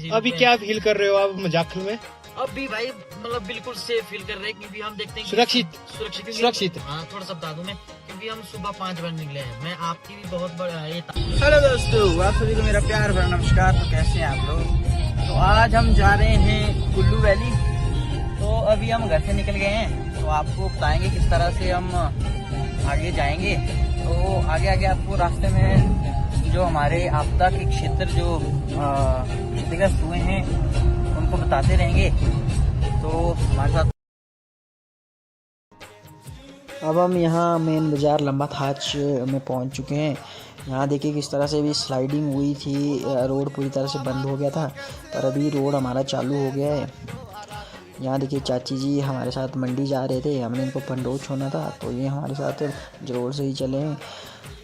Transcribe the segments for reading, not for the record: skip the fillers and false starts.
इसी अभी क्या फील कर रहे हो आप जाखल में? अभी भाई मतलब बिल्कुल सेफ फील कर रहे हैं, क्योंकि हम देखते हैं सुरक्षित। हाँ थोड़ा सा बता दूं मैं, क्योंकि हम सुबह 5 बजे निकले हैं। मैं आपकी भी बहुत बड़ा ये हेलो दोस्तों, आप सभी को मेरा प्यार भरा नमस्कार। तो कैसे हैं आप लोग? तो आज हम जा रहे हैं कुल्लू वैली। तो अभी हम घर से निकल गए हैं, तो आपको बताएंगे किस तरह से हम आगे जाएंगे। तो आगे आगे आपको रास्ते में जो हमारे आपदा के क्षेत्र जो क्षतिग्रस्त हुए हैं उनको बताते रहेंगे। तो हमारे साथ अब हम यहाँ मेन बाज़ार लंबा थाच में पहुँच चुके हैं। यहाँ देखिए किस तरह से भी स्लाइडिंग हुई थी, रोड पूरी तरह से बंद हो गया था, पर अभी रोड हमारा चालू हो गया है। यहाँ देखिए चाची जी हमारे साथ मंडी जा रहे थे, हमने इनको पंडोर छोड़ना था, तो ये हमारे साथ जरूर से ही चले हैं।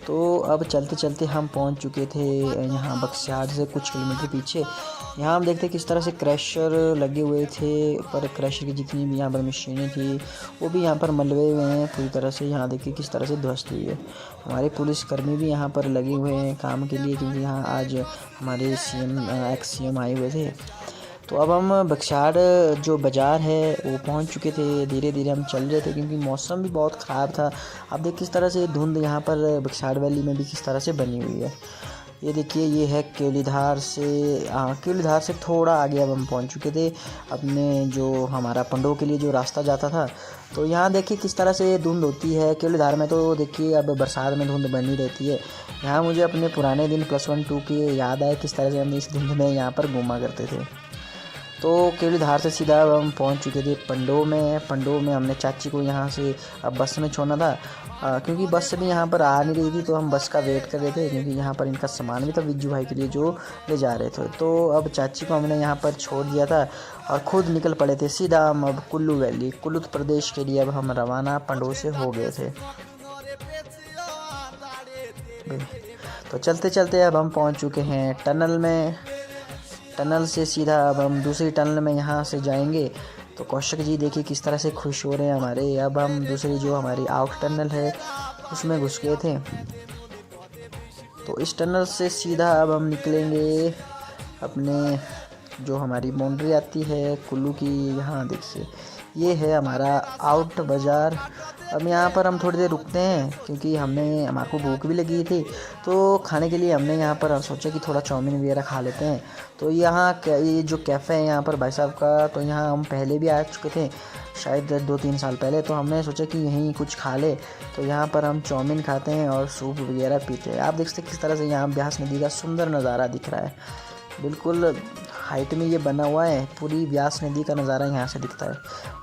तो अब चलते चलते हम पहुँच चुके थे यहाँ बक्सियाड़ से कुछ किलोमीटर पीछे। यहाँ हम देखते किस तरह से क्रैशर लगे हुए थे, पर क्रैशर की जितनी भी यहाँ पर मशीनें थी वो भी यहाँ पर मलबे हुए हैं पूरी तरह से। यहाँ देखिए किस तरह से ध्वस्त हुई है। हमारे पुलिसकर्मी भी यहाँ पर लगे हुए हैं काम के लिए, क्योंकि यहाँ आज हमारे एक्स सीएम आए हुए थे। तो अब हम बक्सियाड़ जो बाज़ार है वो पहुंच चुके थे। धीरे धीरे हम चल रहे थे क्योंकि मौसम भी बहुत ख़राब था। अब देख किस तरह से धुंध यहाँ पर बक्सियाड़ वैली में भी किस तरह से बनी हुई है। ये देखिए ये है केवलीधार से थोड़ा आगे अब हम पहुंच चुके थे अपने जो हमारा पंडों के लिए जो रास्ता जाता था। तो यहाँ देखिए किस तरह से धुंध होती है केवलीधार में। तो देखिए अब बरसात में धुंध बनी रहती है। यहाँ मुझे अपने पुराने दिन +1 2 की याद आए किस तरह से हम इस धुंध में यहाँ पर घूमा करते थे। तो केवलीधार से सीधा हम पहुंच चुके थे पंडों में हमने चाची को यहाँ से अब बस में छोड़ना था, क्योंकि बस भी यहाँ पर आ नहीं रही थी। तो हम बस का वेट कर रहे थे, क्योंकि यहाँ पर इनका सामान भी था विज्जू भाई के लिए जो ले जा रहे थे। तो अब चाची को हमने यहाँ पर छोड़ दिया था और ख़ुद निकल पड़े थे सीधा हम अब कुल्लू वैली कुल्लू प्रदेश के लिए अब हम रवाना पंडों से हो गए थे। तो चलते चलते अब हम पहुँच चुके हैं टनल से सीधा अब हम दूसरी टनल में यहाँ से जाएंगे। तो कौशिक जी देखिए किस तरह से खुश हो रहे हैं हमारे। अब हम दूसरी जो हमारी आउट टनल है उसमें घुस गए थे। तो इस टनल से सीधा अब हम निकलेंगे अपने जो हमारी बाउंड्री आती है कुल्लू की। यहाँ देखिए ये है हमारा आउट बाज़ार। अब यहाँ पर हम थोड़ी देर रुकते हैं, क्योंकि हमारे को भूख भी लगी थी। तो खाने के लिए हमने यहाँ पर सोचा कि थोड़ा चाउमीन वगैरह खा लेते हैं। तो यहाँ ये जो कैफ़े है यहाँ पर भाई साहब का, तो यहाँ हम पहले भी आ चुके थे शायद 2-3 साल पहले। तो हमने सोचा कि यहीं कुछ खा ले। तो यहाँ पर हम चाउमीन खाते हैं और सूप वगैरह पीते हैं। आप देख सकते किस तरह से यहाँ ब्यास नदी का सुंदर नज़ारा दिख रहा है। बिल्कुल हाइट में ये बना हुआ है, पूरी ब्यास नदी का नज़ारा यहाँ से दिखता है।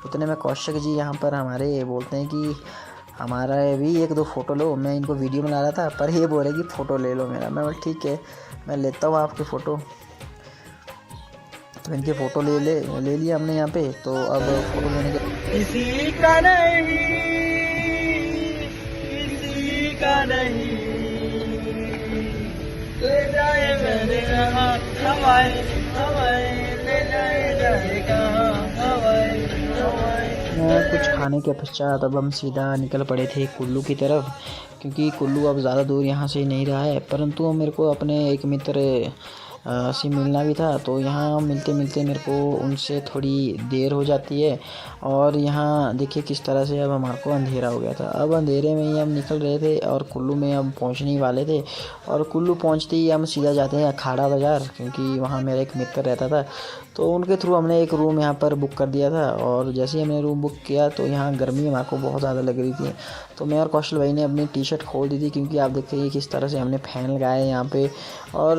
उतने में कौशिक जी यहाँ पर हमारे बोलते हैं कि हमारा भी 1-2 फ़ोटो लो। मैं इनको वीडियो बना रहा था, पर ये बोल रहे कि फ़ोटो ले लो मेरा। मैं बोला ठीक है मैं लेता हूँ आपके फ़ोटो। तो इनके फ़ोटो ले लिया हमने यहाँ पे। तो अब फ़ोटो लेने के किसी का नहीं ले जाए मैंने कहा हवाई ले जाए कहाँ हवाई। कुछ खाने के पश्चात अब हम सीधा निकल पड़े थे कुल्लू की तरफ, क्योंकि कुल्लू अब ज़्यादा दूर यहाँ से नहीं रहा है। परंतु मेरे को अपने एक मित्र से मिलना भी था। तो यहाँ मिलते मिलते मेरे को उनसे थोड़ी देर हो जाती है। और यहाँ देखिए किस तरह से अब हमारे को अंधेरा हो गया था। अब अंधेरे में ही हम निकल रहे थे और कुल्लू में हम पहुँचने ही वाले थे। और कुल्लू पहुँचते ही हम सीधा जाते हैं अखाड़ा बाज़ार, क्योंकि वहाँ मेरा एक मित्र रहता था। तो उनके थ्रू हमने एक रूम यहाँ पर बुक कर दिया था। और जैसे ही हमने रूम बुक किया तो यहाँ गर्मी हमारे को बहुत ज़्यादा लग रही थी। तो मैं और कौशल भाई ने अपनी टी-शर्ट खोल दी थी, क्योंकि आप देखिए किस तरह से हमने फ़ैन लगाया है यहाँ पे। और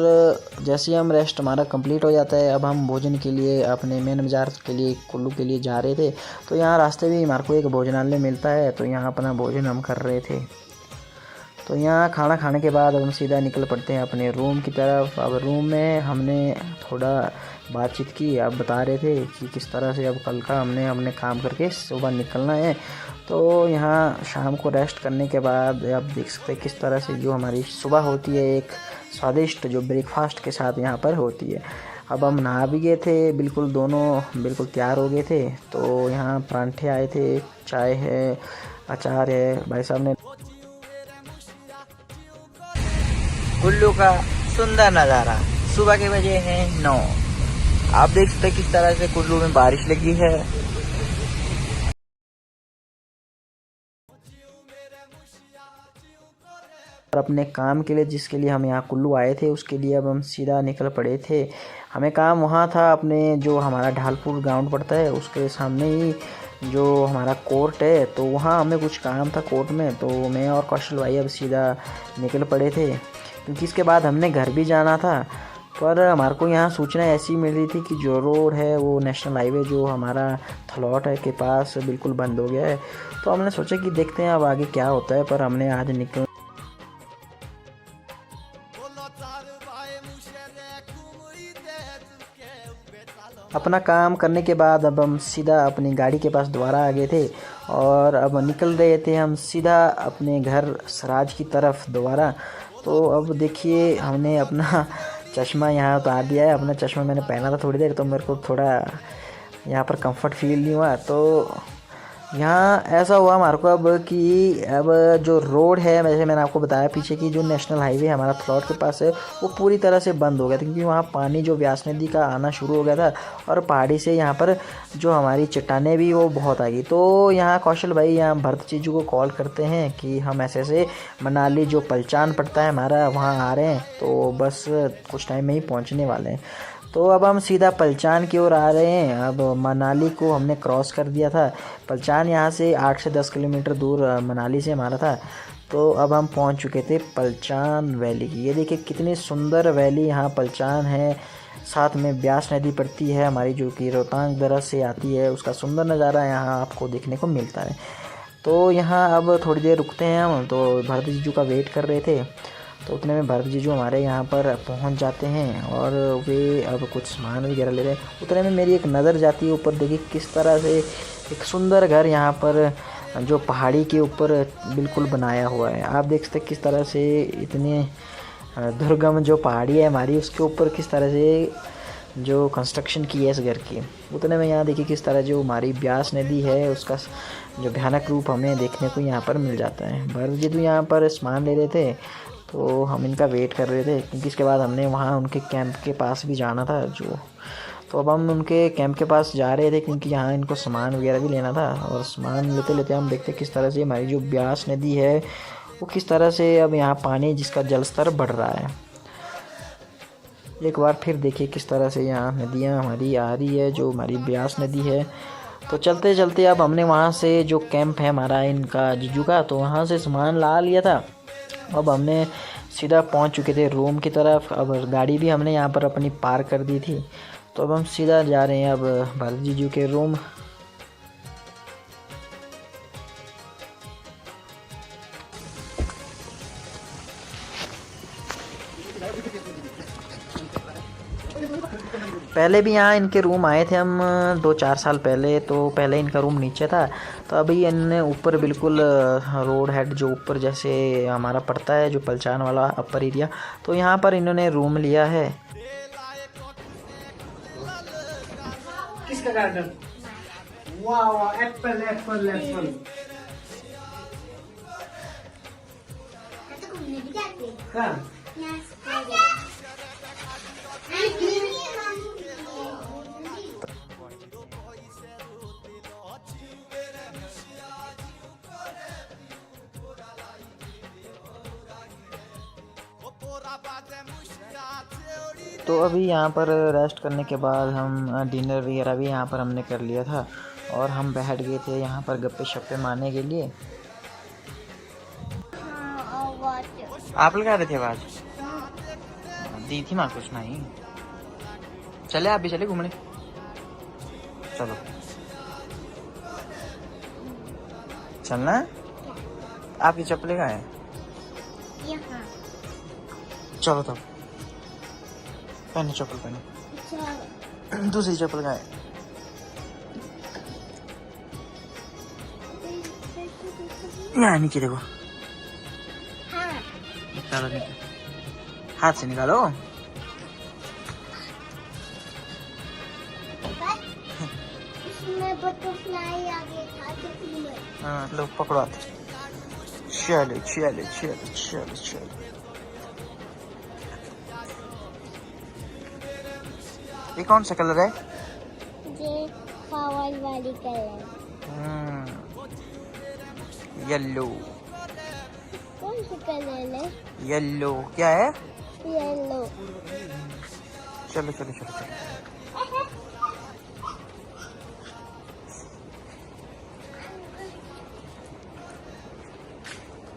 जैसे ही हम रेस्ट हमारा कंप्लीट हो जाता है, अब हम भोजन के लिए अपने मेन बाज़ार के लिए कुल्लू के लिए जा रहे थे। तो यहाँ रास्ते में हमारे को एक भोजनालय मिलता है, तो यहाँ अपना भोजन हम कर रहे थे। तो यहाँ खाना खाने के बाद हम सीधा निकल पड़ते हैं अपने रूम की तरफ। अब रूम में हमने थोड़ा बातचीत की। अब बता रहे थे कि किस तरह से अब कल का हमने अपने काम करके सुबह निकलना है। तो यहाँ शाम को रेस्ट करने के बाद आप देख सकते हैं किस तरह से जो हमारी सुबह होती है एक स्वादिष्ट जो ब्रेकफास्ट के साथ यहाँ पर होती है। अब हम नहा भी गए थे, बिल्कुल दोनों बिल्कुल तैयार हो गए थे। तो यहाँ परांठे आए थे, चाय है, अचार है। भाई साहब ने कुल्लू का सुंदर नज़ारा। सुबह के बजे हैं 9। आप देख सकते हैं किस तरह से कुल्लू में बारिश लगी है। और अपने काम के लिए जिसके लिए हम यहाँ कुल्लू आए थे उसके लिए अब हम सीधा निकल पड़े थे। हमें काम वहाँ था अपने जो हमारा ढालपुर ग्राउंड पड़ता है उसके सामने ही जो हमारा कोर्ट है, तो वहाँ हमें कुछ काम था कोर्ट में। तो मैं और कौशल भाई अब सीधा निकल पड़े थे क्योंकि इसके बाद हमने घर भी जाना था। पर हमारे को यहाँ सूचना ऐसी मिल रही थी कि जो रोड है वो नेशनल हाईवे जो हमारा थलौट है के पास बिल्कुल बंद हो गया है। तो हमने सोचा कि देखते हैं अब आगे क्या होता है। पर हमने आज निकल अपना काम करने के बाद अब हम सीधा अपनी गाड़ी के पास दोबारा आ गए थे और अब निकल रहे थे हम सीधा अपने घर सराज की तरफ दोबारा। तो अब देखिए हमने अपना चश्मा यहाँ उतार दिया है। अपना चश्मा मैंने पहना था थोड़ी देर, तो मेरे को थोड़ा यहाँ पर कंफर्ट फील नहीं हुआ। तो यहाँ ऐसा हुआ हमारे को अब कि अब जो रोड है जैसे मैंने आपको बताया पीछे की जो नेशनल हाईवे हमारा थलौट के पास है वो पूरी तरह से बंद हो गया था क्योंकि वहाँ पानी जो व्यास नदी का आना शुरू हो गया था और पहाड़ी से यहाँ पर जो हमारी चट्टानें भी वो बहुत आ गई। तो यहाँ कौशल भाई यहाँ भरत जीजू को कॉल करते हैं कि हम ऐसे मनाली जो पलचान पड़ता है हमारा वहाँ आ रहे हैं, तो बस कुछ टाइम में ही पहुँचने वाले हैं। तो अब हम सीधा पलचान की ओर आ रहे हैं। अब मनाली को हमने क्रॉस कर दिया था। पलचान यहाँ से 8 से 10 किलोमीटर दूर मनाली से हमारा था। तो अब हम पहुँच चुके थे पलचान वैली की। ये देखिए कितनी सुंदर वैली यहाँ पलचान है, साथ में ब्यास नदी पड़ती है हमारी जो कि रोहतांग दर्रा से आती है। उसका सुंदर नज़ारा यहाँ आपको देखने को मिलता है। तो यहाँ अब थोड़ी देर रुकते हैं हम, तो भरत जीजू का वेट कर रहे थे। तो उतने में भरत जीजू हमारे यहाँ पर पहुँच जाते हैं और वे अब कुछ सामान वगैरह ले रहे हैं। उतने में मेरी एक नज़र जाती है ऊपर, देखिए किस तरह से एक सुंदर घर यहाँ पर जो पहाड़ी के ऊपर बिल्कुल बनाया हुआ है। आप देख सकते हैं किस तरह से इतने दुर्गम जो पहाड़ी है हमारी उसके ऊपर किस तरह से जो कंस्ट्रक्शन की है इस घर की। उतने में यहाँ देखिए किस तरह जो हमारी ब्यास नदी है उसका जो भयानक रूप हमें देखने को यहाँ पर मिल जाता है। भरत जीजू यहाँ पर सामान ले रहे थे तो हम इनका वेट कर रहे थे क्योंकि इसके बाद हमने वहाँ उनके कैंप के पास भी जाना था तो अब हम उनके कैंप के पास जा रहे थे क्योंकि यहाँ इनको सामान वगैरह भी लेना था। और सामान लेते लेते हम देखते किस तरह से हमारी जो ब्यास नदी है वो किस तरह से अब यहाँ पानी जिसका जल स्तर बढ़ रहा है। एक बार फिर देखिए किस तरह से यहाँ नदियाँ हमारी आ रही है जो हमारी ब्यास नदी है। तो चलते चलते अब हमने वहाँ से जो कैंप है हमारा इनका जीजू का, तो वहाँ से सामान ला लिया था। अब हमने सीधा पहुंच चुके थे रूम की तरफ। अब गाड़ी भी हमने यहाँ पर अपनी पार्क कर दी थी। तो अब हम सीधा जा रहे हैं अब भरत जीजू के रूम। पहले भी यहाँ इनके रूम आए थे हम 2-4 साल पहले। तो पहले इनका रूम नीचे था, तो अभी इन्होंने ऊपर बिल्कुल रोड हेड जो ऊपर जैसे हमारा पड़ता है जो पलचान वाला अपर एरिया, तो यहाँ पर इन्होंने रूम लिया है। किसका गार्डन? वाह एप्पल एप्पल एप्पल। हाँ तो अभी यहाँ पर रेस्ट करने के बाद हम डिनर वगैरह भी यहाँ पर हमने कर लिया था और हम बैठ गए थे यहाँ पर गप्पे शप्पे मारने के लिए। आप लगा रहे थे आवाज? दी थी माँ कुछ नहीं। चले आप भी चले घूमने, चलो चलना है। आपकी चप्पलें कहाँ है? चलो तब पहने चप्पल पहने। दूसरी चप्पल कहाँ है? यहाँ नीचे देखो। निकालो निकालो, हाथ से निकालो। हाँ लो पकड़ो हाथ। चलो चलो चलो चलो चलो। ये कौन सा कलर है? ये फ्लावर वाली कलर। येलो। कौन सा कलर है? येलो क्या है? येलो। चलो चलो चलो चलो।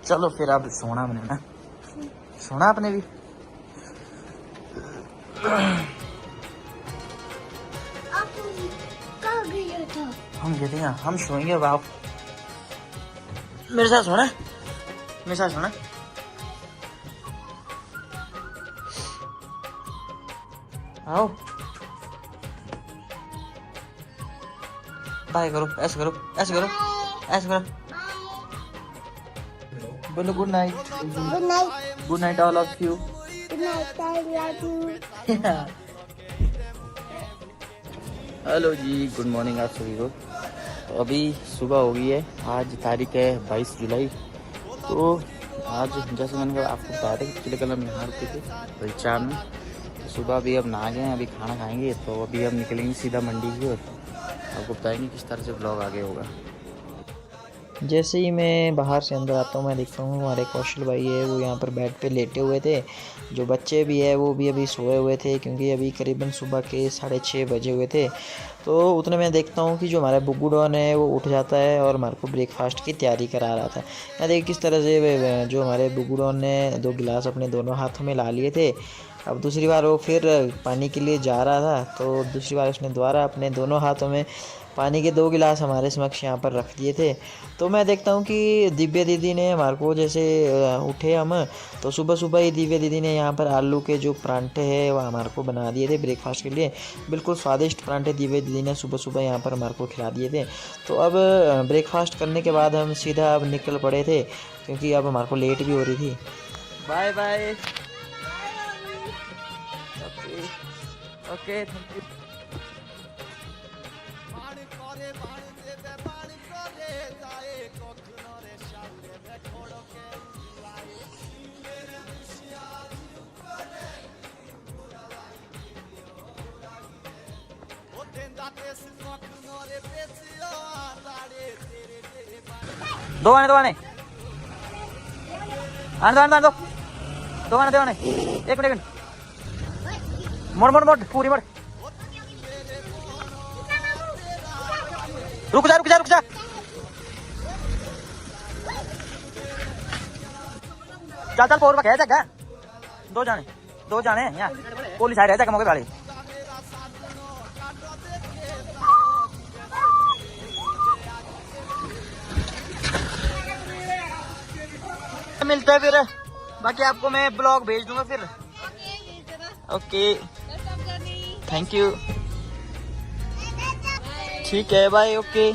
चलो फिर अब सोना हमने ना, सोना आपने भी। हम गए थे यहाँ, हम सोएंगे अब। आप मेरे साथ सोना, मेरे साथ सोना। आओ बाय करो, ऐसे करो, ऐसे करो, ऐसे करो। बोलो good night. Good night. Good night all of you. Good night, I love you. Hello ji, good morning आप सभी को। तो अभी सुबह हो गई है, आज तारीख है 22 जुलाई। तो आज जैसे मैंने कहा आपको बताया था कि पिछले कल हम यहाँ रुके थे बलचान में। तो सुबह अभी अब नहा गए हैं, अभी खाना खाएंगे। तो अभी हम निकलेंगे सीधा मंडी की ओर। आपको बताएंगे किस तरह से ब्लॉग आगे होगा। जैसे ही मैं बाहर से अंदर आता हूँ, मैं देखता हूँ हमारे कौशल भाई है वो यहाँ पर बेड पे लेटे हुए थे। जो बच्चे भी है वो भी अभी सोए हुए थे, क्योंकि अभी करीबन सुबह के 6:30 बजे हुए थे। तो उतने में देखता हूँ कि जो हमारा बुग्गू डॉन है वो उठ जाता है और हमारे को ब्रेकफास्ट की तैयारी करा रहा था। मैं देख किस तरह से जो हमारे बुग्गू डॉन ने 2 गिलास अपने दोनों हाथों में ला लिए थे। अब दूसरी बार वो फिर पानी के लिए जा रहा था, तो दूसरी बार उसने दोबारा अपने दोनों हाथों में पानी के 2 गिलास हमारे समक्ष यहाँ पर रख दिए थे। तो मैं देखता हूँ कि दिव्या दीदी ने हमारे को जैसे उठे हम, तो सुबह सुबह ही दिव्या दीदी ने यहाँ पर आलू के जो परांठे हैं वो हमारे को बना दिए थे ब्रेकफास्ट के लिए। बिल्कुल स्वादिष्ट परांठे दिव्या दीदी ने सुबह सुबह यहाँ पर हमारे को खिला दिए थे। तो अब ब्रेकफास्ट करने के बाद हम सीधा अब निकल पड़े थे, क्योंकि अब हमारे को लेट भी हो रही थी। Bye bye. Okay thank you. दो आने आने दो दो आने एक मिनट मोड़ मोड़ मोड़ पूरी मोड़। रुक जा रुक जा रुक जा। चल चल फोर है जगह। दो जाने हैं यहाँ पुलिस आ रहा है मौके वाले। मिलता है फिर, बाकी आपको मैं ब्लॉग भेज दूंगा फिर। Okay thank you. ठीक है बाय। ओके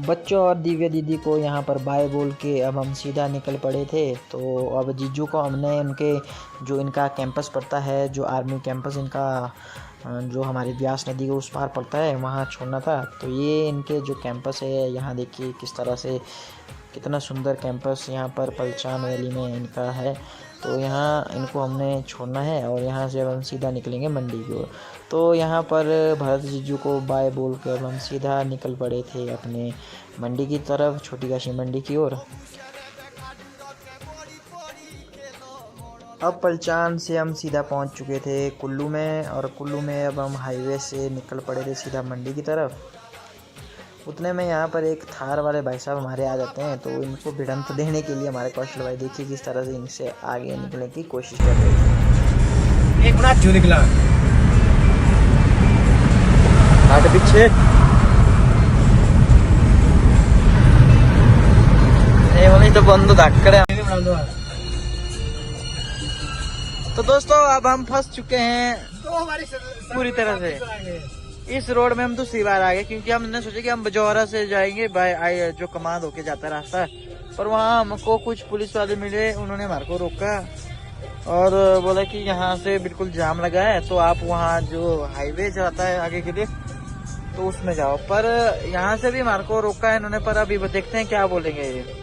बच्चों और दिव्या दीदी को यहाँ पर बाय बोल के अब हम सीधा निकल पड़े थे। तो अब जीजू को हमने उनके जो इनका कैंपस पड़ता है, जो आर्मी कैंपस इनका जो हमारी ब्यास नदी के उस पार पड़ता है, वहाँ छोड़ना था। तो ये इनके जो कैंपस है, यहाँ देखिए किस तरह से कितना सुंदर कैंपस यहाँ पर पलचान वैली में इनका है। तो यहाँ इनको हमने छोड़ना है और यहाँ से अब हम सीधा निकलेंगे मंडी की ओर। तो यहाँ पर भरत जीजू को बाय बोल कर अब हम सीधा निकल पड़े थे अपने मंडी की तरफ, छोटी काशी मंडी की ओर। अब पलचान से हम सीधा पहुँच चुके थे कुल्लू में, और कुल्लू में अब हम हाईवे से निकल पड़े थे सीधा मंडी की तरफ। उतने में यहाँ पर एक थार वाले भाई साहब हमारे आ जाते हैं। तो इनको भिड़ंत देने के लिए हमारे कौशल भाई देखिए किस तरह से इनसे आगे निकलने की कोशिश कर रहे हैं। एक मिनट जो निकला पीछे तो बंद धाकड़े। तो दोस्तों अब हम फंस चुके हैं पूरी तरह से इस रोड में। हम दूसरी बार आ गए, क्योंकि हमने सोचा कि हम बजौरा से जाएंगे बाय जो कमांड होके जाता रास्ता, पर वहाँ हमको कुछ पुलिस वाले मिले। उन्होंने हमारे को रोका और बोला कि यहाँ से बिल्कुल जाम लगा है, तो आप वहाँ जो हाईवे जाता है आगे के लिए तो उसमें जाओ। पर यहाँ से भी हमारे को रोका है इन्होंने, पर अभी देखते हैं क्या बोलेंगे ये।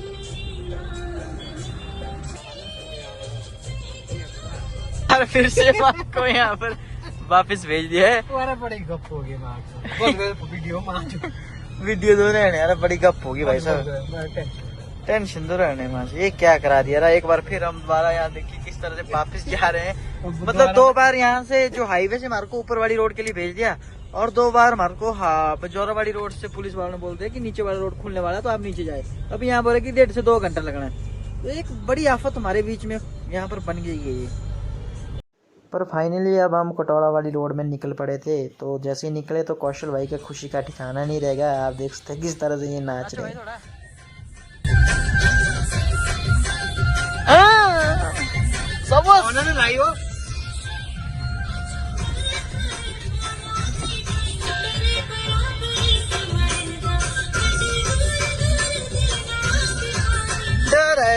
बार फिर से आपको यहाँ पर वापस भेज दिया है। तुम्हारा बड़ी गप हो गई मां वीडियो मां वीडियो दो रहने यार, बड़ी गप होगी भाई साहब। टेंशन तो रहने मां से, ये क्या करा दिया रहा। एक बार फिर हम दोबारा यहाँ देखिए किस तरह से वापस जा रहे हैं। मतलब 2 बार यहाँ से जो हाईवे से हमारे को ऊपर वाली रोड के लिए भेज दिया, और 2 बार हमारे को बजौरा वाली रोड से पुलिस वालों ने बोलते हैं कि नीचे वाला रोड खुलने वाला है तो आप नीचे जाए। अभी यहाँ बोले कि 1.5 से 2 घंटा लगना है। तो एक बड़ी आफत हमारे बीच में यहाँ पर बन गई है ये। पर फाइनली अब हम कटौड़ा वाली रोड में निकल पड़े थे। तो जैसे ही निकले तो कौशल भाई का खुशी का ठिकाना नहीं रह गया। आप देख सकते हैं किस तरह से ये नाच रहे हैं।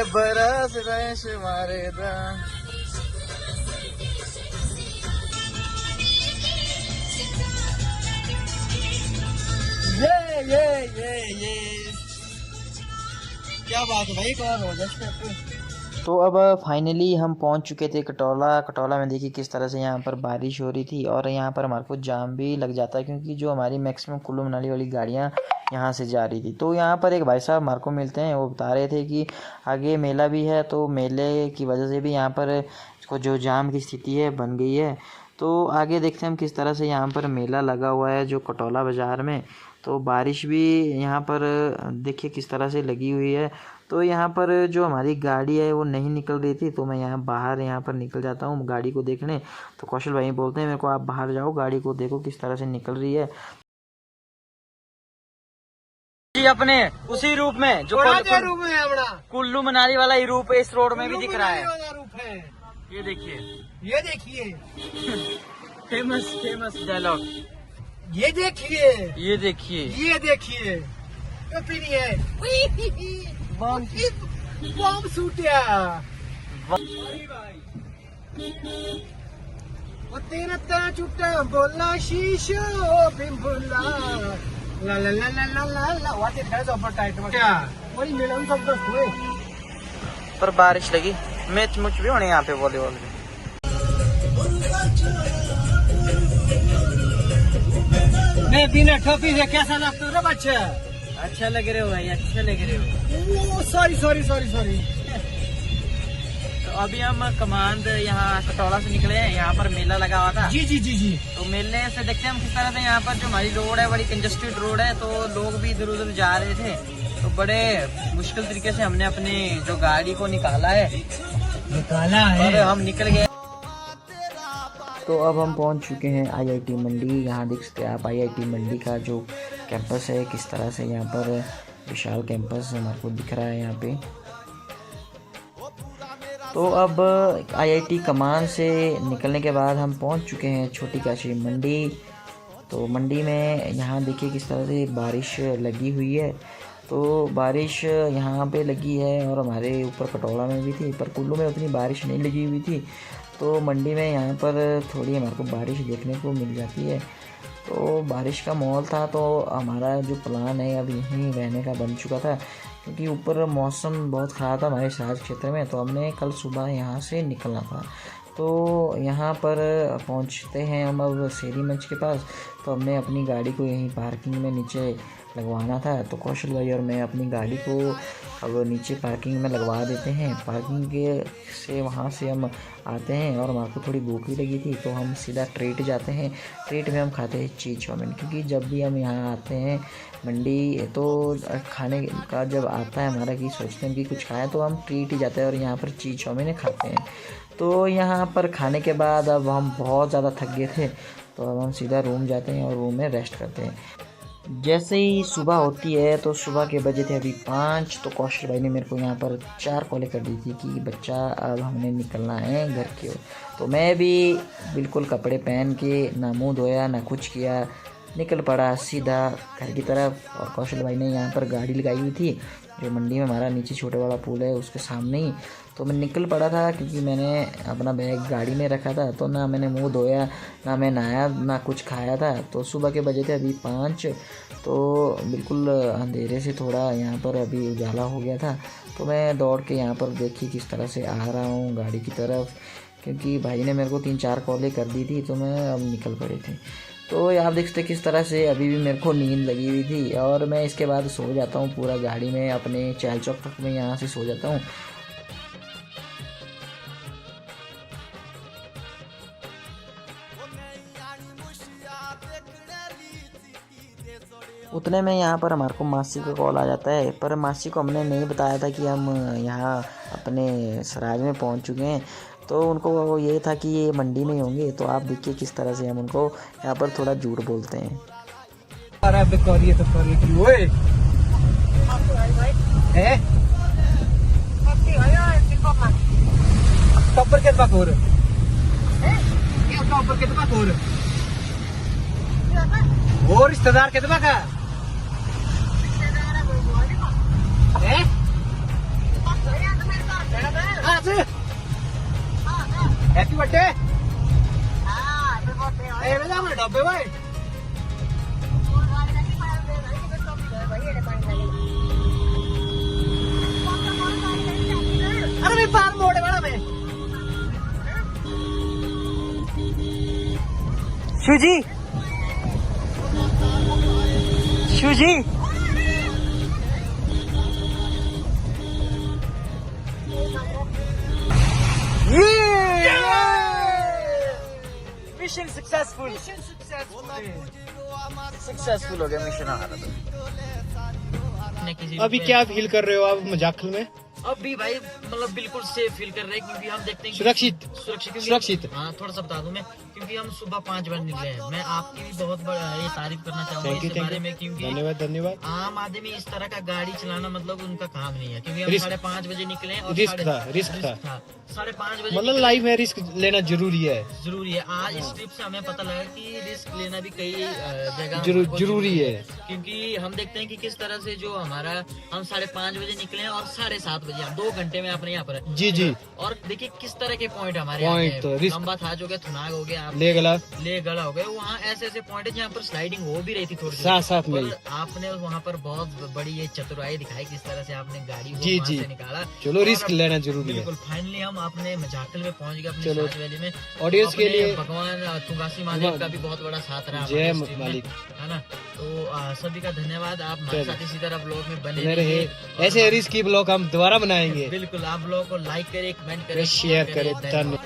बरस रैश मारे दा। ये क्या बात है भाई, कौन हो जाए। तो अब फाइनली हम पहुंच चुके थे कटौला में। देखिए किस तरह से यहाँ पर बारिश हो रही थी और यहाँ पर हमारे को जाम भी लग जाता है, क्योंकि जो हमारी मैक्सिमम कुल्लू मनाली वाली गाड़ियाँ यहाँ से जा रही थी। तो यहाँ पर एक भाई साहब हमारे को मिलते हैं, वो बता रहे थे कि आगे मेला भी है, तो मेले की वजह से भी यहाँ पर जो जाम की स्थिति है बन गई है। तो आगे देखते हैं हम किस तरह से यहाँ पर मेला लगा हुआ है जो कटौला बाज़ार में। तो बारिश भी यहाँ पर देखिए किस तरह से लगी हुई है। तो यहाँ पर जो हमारी गाड़ी है वो नहीं निकल रही थी, तो मैं यहाँ बाहर यहाँ पर निकल जाता हूँ गाड़ी को देखने। तो कौशल भाई बोलते हैं मेरे को आप बाहर जाओ, गाड़ी को देखो किस तरह से निकल रही है जी। अपने उसी रूप में जो कुल्लू मनाली वाला ही रूप इस रोड में भी दिख रहा है। ये देखिए फेमस डायलॉग। ये देखिए बम सूटिया वो तेरा ता चुटा बोला शीशो बिम्बुला ला ला ला ला ला ला ला वाटे खा जो पर टाइट क्या वही मिलन सब तो हुए। पर बारिश लगी, मैच मुच भी होने यहाँ पे वॉलीबॉल में। मैं बिना टोपी से कैसा लगता हूँ बच्चा? अच्छा लग रहे हो भाई, अच्छा लग रहे हो। सॉरी। तो अभी हम कमांड यहाँ कटौला से निकले हैं, यहाँ पर मेला लगा हुआ था। जी। तो मेले से देखते हैं हम किस तरह से यहाँ पर जो हमारी रोड है बड़ी कंजस्टेड रोड है, तो लोग भी इधर उधर जा रहे थे। तो बड़े मुश्किल तरीके से हमने अपनी जो गाड़ी को निकाला है और हम निकल गए। तो अब हम पहुंच चुके हैं IIT मंडी। यहाँ देख सकते हैं आप IIT मंडी का जो कैंपस है किस तरह से यहाँ पर विशाल कैंपस हमारे को दिख रहा है यहाँ पे। तो अब IIT कमान से निकलने के बाद हम पहुंच चुके हैं छोटी काशी मंडी। तो मंडी में यहाँ देखिए किस तरह से बारिश लगी हुई है। तो बारिश यहाँ पे लगी है और हमारे ऊपर कटौड़ा में भी थी, पर कुल्लू में उतनी बारिश नहीं लगी हुई थी। तो मंडी में यहाँ पर थोड़ी हमारे को बारिश देखने को मिल जाती है। तो बारिश का माहौल था, तो हमारा जो प्लान है अब यहीं रहने का बन चुका था, क्योंकि ऊपर मौसम बहुत ख़राब था हमारे शहर क्षेत्र में। तो हमने कल सुबह यहाँ से निकलना था। तो यहाँ पर पहुँचते हैं हम अब शेरी मंच के पास। तो हमने अपनी गाड़ी को यहीं पार्किंग में नीचे लगवाना था। तो कौशल भाई और मैं अपनी गाड़ी को अब नीचे पार्किंग में लगवा देते हैं। पार्किंग के से वहाँ से हम आते हैं और हमारे को थोड़ी भूख भी लगी थी, तो हम सीधा ट्रीट जाते हैं। ट्रीट में हम खाते हैं चीज़ चाउमीन, क्योंकि जब भी हम यहाँ आते हैं मंडी तो खाने का जब आता है हमारा कि सोचते हैं कि कुछ खाएं, तो हम ट्रीट ही जाते हैं और यहाँ पर चीज़ चाउमीन खाते हैं। तो यहाँ पर खाने के बाद अब हम बहुत ज़्यादा थक गए थे, तो अब हम सीधा रूम जाते हैं और रूम में रेस्ट करते हैं। जैसे ही सुबह होती है, तो सुबह के बजे थे अभी 5, तो कौशल भाई ने मेरे को यहाँ पर 4 कॉलें कर दी थी कि बच्चा अब हमने निकलना है घर की ओर। तो मैं भी बिल्कुल कपड़े पहन के ना मुँह धोया ना कुछ किया, निकल पड़ा सीधा घर की तरफ। और कौशल भाई ने यहाँ पर गाड़ी लगाई हुई थी जो मंडी में हमारा नीचे छोटे वाला पुल है उसके सामने ही। तो मैं निकल पड़ा था, क्योंकि मैंने अपना बैग गाड़ी में रखा था। तो ना मैंने मुंह धोया, ना मैं नहाया, ना कुछ खाया था। तो सुबह के बजे थे अभी 5, तो बिल्कुल अंधेरे से थोड़ा यहाँ पर अभी उजाला हो गया था। तो मैं दौड़ के यहाँ पर देखिए किस तरह से आ रहा हूँ गाड़ी की तरफ। क्योंकि भाई ने मेरे को 3-4 कॉलें कर दी थी, तो मैं अब निकल पड़े थे। तो आप देख सकते किस तरह से अभी भी मेरे को नींद लगी हुई थी, और मैं इसके बाद सो जाता हूँ पूरा गाड़ी में, अपने चहल चौक तक मैं यहाँ से सो जाता हूँ। उतने में यहाँ पर हमारे को मासी का कॉल आ जाता है, पर मासी को हमने नहीं बताया था कि हम यहाँ अपने सराज में पहुँच चुके हैं। तो उनको ये था कि ये मंडी में ही होंगे। तो आप देखिए किस तरह से हम उनको यहाँ पर थोड़ा झूठ बोलते हैं। अरे करिए तो करिए कि ओए हैं टॉपर के बात हो रहा है, ये टॉपर के बात हो रहा है, वो रिश्तेदार के बात का हैं हैप्पी बर्थडे। ए बेटा मेरे डब्बे भाई अरे मैं बाहर मोड़े वाला मैं Shivji, Shivji, mission successful successful हो गया मिशन हमारा। अभी क्या फील कर रहे हो आप मजाखल में? अभी भाई मतलब बिल्कुल सेफ फील कर रहे हैं, क्योंकि हम देखते हैं सुरक्षित सुरक्षित। हाँ थोड़ा सा बता दूं मैं, क्योंकि हम सुबह 5 बजे निकले हैं। मैं आपकी भी बहुत बड़ा ये तारीफ करना चाहूंगा इस बारे में, क्योंकि धन्यवाद। आम आदमी इस तरह का गाड़ी चलाना मतलब उनका काम नहीं है, क्योंकि हम रिस्क- 5:30 बजे निकले हैं और रिस्क था 5:30 बजे मतलब लाइफ में रिस्क लेना जरूरी है। जरूरी है। आज इस ट्रिप से हमें पता लगा कि रिस्क लेना भी कई जगह जरूरी है, क्योंकि हम देखते हैं कि किस तरह से जो हमारा हम 5:30 बजे निकले हैं और 7:30 बजे हम 2 घंटे में अपने यहाँ पर है। जी। और देखिए किस तरह के पॉइंट हमारे पॉइंट यहाँ तो हैं। रिस्क- लंबा था जो गया, थुनाग हो गया, ले गड़ा हो गया। वहाँ ऐसे पॉइंट है जहाँ पर स्लाइडिंग हो भी रही थी थोड़ी साथ में ही। आपने वहाँ पर बहुत बड़ी ये चतुराई दिखाई, किस तरह से आपने गाड़ी को जी वहाँ से निकाला। चलो और रिस्क लेना जरूरी है। बिल्कुल फाइनली हम अपने मजाकल में पहुंच गए, अपनी चलो। साज वैली में। ऑडियंस के अपने लिए भगवान तुंगासी महादेव का भी बहुत बड़ा साथ रहा जय हमारे इस ट्रिप में, मालिक। है ना। तो सभी का धन्यवाद। आप हमारे चलो। साथ इसी तरह ब्लॉग में बने बने रहे। रहिए। ऐसे रिस्क की ब्लॉग हम दोबारा बनाएंगे। बिल्कुल आप लोगों को लाइक करें, कमेंट करें, शेयर करें। धन्यवाद।